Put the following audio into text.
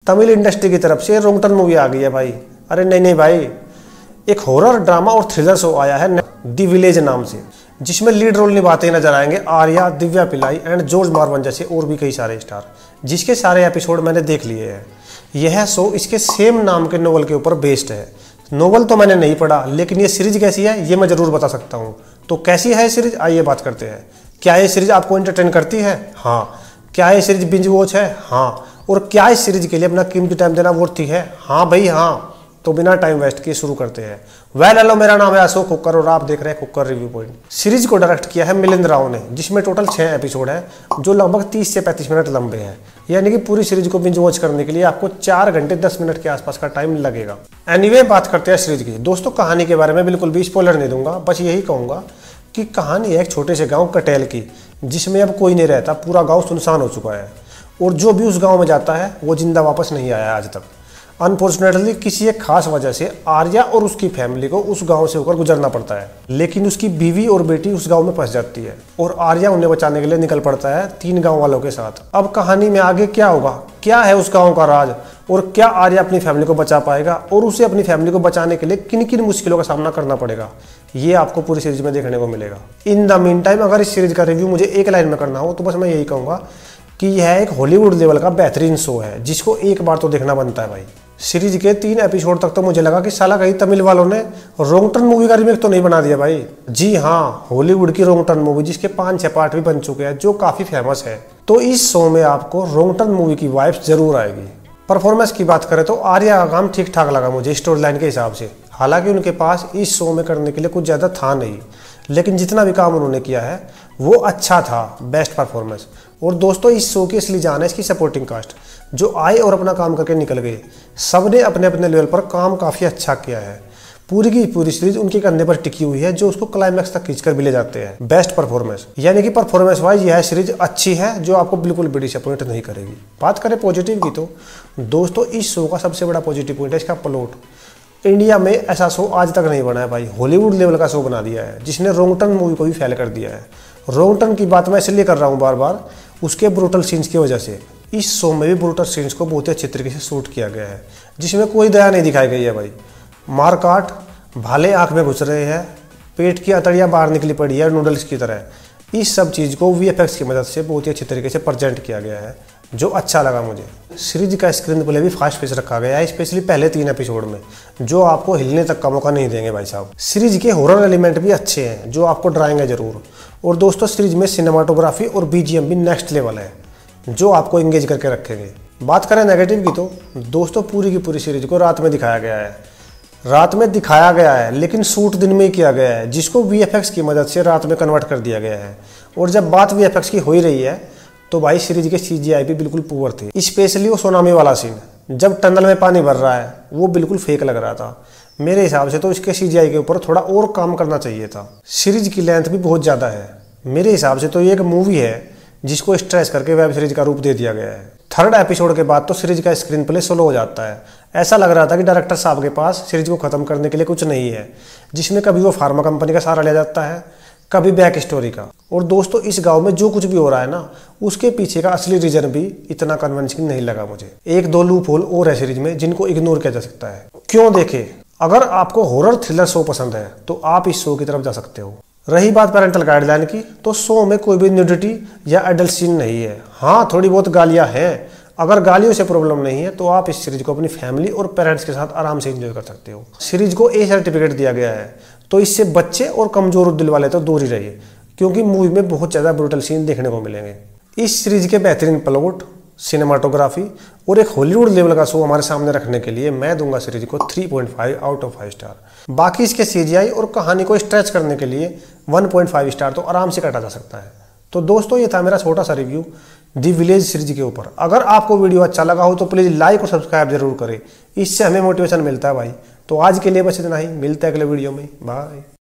Tamil industry की तरफ से रोंगटन मूवी आ गई है भाई। अरे नहीं भाई, एक हॉरर ड्रामा और थ्रिलर शो आया है दी विलेज नाम से, जिसमें लीड रोल निभाते नजर आएंगे Arya, Divya Pillai and George Mervyn जैसे और भी कई सारे स्टार, जिसके सारे एपिसोड मैंने देख लिए हैं। यह शो इसके सेम नाम के नोवेल के ऊपर बेस्ड है। नोवेल तो मैंने नहीं पढ़ा, लेकिन ये सीरीज कैसी है ये मैं जरूर बता सकता हूँ। तो कैसी है सीरीज, आइए बात करते हैं। क्या ये सीरीज आपको एंटरटेन करती है? हाँ। क्या ये सीरीज बिंज वॉच है? हाँ। और क्या इस सीरीज के लिए अपना कीमती टाइम देना वर्थ है? हाँ भाई हाँ। तो बिना टाइम वेस्ट किए शुरू करते हैं। हेलो, मेरा नाम है अशोक कुक्कर और आप देख रहे हैं कुक्कर रिव्यू पॉइंट। सीरीज को डायरेक्ट किया है मिलिंद राव ने, जिसमें टोटल 6 एपिसोड है जो लगभग 30 से 35 मिनट लंबे हैं। यानी कि पूरी सीरीज को बिंज वॉच करने के लिए आपको 4 घंटे 10 मिनट के आसपास का टाइम लगेगा। एनीवे, बात करते हैं सीरीज की। दोस्तों, कहानी के बारे में बिल्कुल भी स्पॉइलर नहीं दूंगा, बस यही कहूंगा कि कहानी है एक छोटे से गाँव कटेल की, जिसमें अब कोई नहीं रहता। पूरा गाँव सुनसान हो चुका है और जो भी उस गाँव में जाता है वो जिंदा वापस नहीं आया आज तक। अनफॉर्चुनेटली किसी एक खास वजह से आर्या और उसकी फैमिली को उस गांव से होकर गुजरना पड़ता है, लेकिन उसकी बीवी और बेटी उस गांव में फंस जाती है और आर्या उन्हें बचाने के लिए निकल पड़ता है 3 गांव वालों के साथ। अब कहानी में आगे क्या होगा, क्या है उस गांव का राज, और क्या आर्या अपनी फैमिली को बचा पाएगा और उसे अपनी फैमिली को बचाने के लिए किन किन मुश्किलों का सामना करना पड़ेगा, ये आपको पूरी सीरीज में देखने को मिलेगा। इन द मीन टाइम, अगर इस सीरीज का रिव्यू मुझे एक लाइन में करना हो तो बस मैं यही कहूँगा कि यह एक हॉलीवुड लेवल का बेहतरीन शो है, जिसको एक बार तो देखना बनता है भाई। सीरीज के 3 एपिसोड तक तो मुझे लगा कि साला कहीं तमिल वालों ने रोंगटन मूवी का रीमेक तो नहीं बना दिया भाई। जी हाँ, हॉलीवुड की रोंगटन मूवी, जिसके 5-6 पार्ट भी बन चुके हैं, जो काफी फेमस है। तो इस शो में आपको रोंगटन मूवी की वाइब्स जरूर आएगी। परफॉर्मेंस की बात करें तो आर्या का काम ठीक ठाक लगा मुझे स्टोरी लाइन के हिसाब से। हालांकि उनके पास इस शो में करने के लिए कुछ ज़्यादा था नहीं, लेकिन जितना भी काम उन्होंने किया है वो अच्छा था, बेस्ट परफॉर्मेंस। और दोस्तों, इस शो की असली जान है इसकी सपोर्टिंग कास्ट, जो आए और अपना काम करके निकल गए। सबने अपने अपने लेवल पर काम काफ़ी अच्छा किया है। पूरी की पूरी सीरीज उनके कंधे पर टिकी हुई है, जो उसको क्लाइमैक्स तक खींचकर भी ले जाते हैं। बेस्ट परफॉर्मेंस, यानी कि परफॉर्मेंस वाइज यह सीरीज अच्छी है, जो आपको बिल्कुल भी डिसअपॉइंट नहीं करेगी। बात करें पॉजिटिव की, तो दोस्तों इस शो का सबसे बड़ा पॉजिटिव पॉइंट है इसका प्लॉट। इंडिया में ऐसा शो आज तक नहीं बना है भाई। हॉलीवुड लेवल का शो बना दिया है, जिसने रोंगटन मूवी को भी फेल कर दिया है। रोंगटन की बात मैं इसलिए कर रहा हूँ बार बार, उसके ब्रूटल सीन्स की वजह से। इस शो में भी ब्रूटल सीन्स को बहुत ही अच्छे तरीके से शूट किया गया है, जिसमें कोई दया नहीं दिखाई गई है भाई। मारकाट, भाले आंख में घुस रहे हैं, पेट की अतड़ियाँ बाहर निकली पड़ी है नूडल्स की तरह। इस सब चीज़ को VFX की मदद से बहुत ही अच्छे तरीके से प्रेजेंट किया गया है, जो अच्छा लगा मुझे। सीरीज का स्क्रीन प्ले भी फास्ट पेस रखा गया है, स्पेशली पहले 3 एपिसोड में, जो आपको हिलने तक का मौका नहीं देंगे भाई साहब। सीरीज के हॉरर एलिमेंट भी अच्छे हैं, जो आपको डराएंगे जरूर। और दोस्तों, सीरीज में सिनेमाटोग्राफी और BGM भी नेक्स्ट लेवल है, जो आपको एंगेज करके रखेंगे। बात करें नेगेटिव की, तो दोस्तों पूरी की पूरी सीरीज को रात में दिखाया गया है। रात में दिखाया गया है, लेकिन शूट दिन में ही किया गया है, जिसको VFX की मदद से रात में कन्वर्ट कर दिया गया है। और जब बात VFX की हो ही रही है, तो भाई सीरीज के CGI भी बिल्कुल पुअर थे। स्पेशली वो सोनामी वाला सीन, जब टनल में पानी भर रहा है, वो बिल्कुल फेक लग रहा था। मेरे हिसाब से तो इसके CGI के ऊपर थोड़ा और काम करना चाहिए था। सीरीज की लेंथ भी बहुत ज़्यादा है। मेरे हिसाब से तो ये एक मूवी है जिसको स्ट्रेच करके वेब सीरीज का रूप दे दिया गया है। 3rd एपिसोड के बाद तो सीरीज का स्क्रीन प्ले स्लो हो जाता है। ऐसा लग रहा था कि डायरेक्टर साहब के पास सीरीज को खत्म करने के लिए कुछ नहीं है, जिसमें कभी वो फार्मा कंपनी का सहारा लिया जाता है, कभी बैक स्टोरी का। और दोस्तों, इस गांव में जो कुछ भी हो रहा है ना, उसके पीछे का असली रीजन भी इतना कन्विंसिंग नहीं लगा मुझे। 1-2 लूप होल और है सीरीज में, जिनको इग्नोर किया जा सकता है। क्यों देखें? अगर आपको हॉरर थ्रिलर शो पसंद है तो आप इस शो की तरफ जा सकते हो। रही बात पेरेंटल गाइडलाइन की, तो शो में कोई भी न्यूडिटी या एडल्ट सीन नहीं है। हाँ, थोड़ी बहुत गालियाँ हैं। अगर गालियों से प्रॉब्लम नहीं है तो आप इस सीरीज को अपनी फैमिली और पेरेंट्स के साथ आराम से एंजॉय कर सकते हो। सीरीज को A सर्टिफिकेट दिया गया है, तो इससे बच्चे और कमजोर दिल वाले तो दूर ही रहिए, क्योंकि मूवी में बहुत ज़्यादा ब्रूटल सीन देखने को मिलेंगे। इस सीरीज के बेहतरीन प्लॉट, सिनेमाटोग्राफी और एक हॉलीवुड लेवल का शो हमारे सामने रखने के लिए मैं दूंगा सीरीज को 3.5 आउट ऑफ 5 स्टार। बाकी इसके CGI और कहानी को स्ट्रेच करने के लिए 1.5 स्टार तो आराम से काटा जा सकता है। तो दोस्तों, ये था मेरा छोटा सा रिव्यू दी विलेज सीरीज के ऊपर। अगर आपको वीडियो अच्छा लगा हो तो प्लीज़ लाइक और सब्सक्राइब जरूर करें, इससे हमें मोटिवेशन मिलता है भाई। तो आज के लिए बस इतना ही, मिलते हैं अगले वीडियो में, बाय।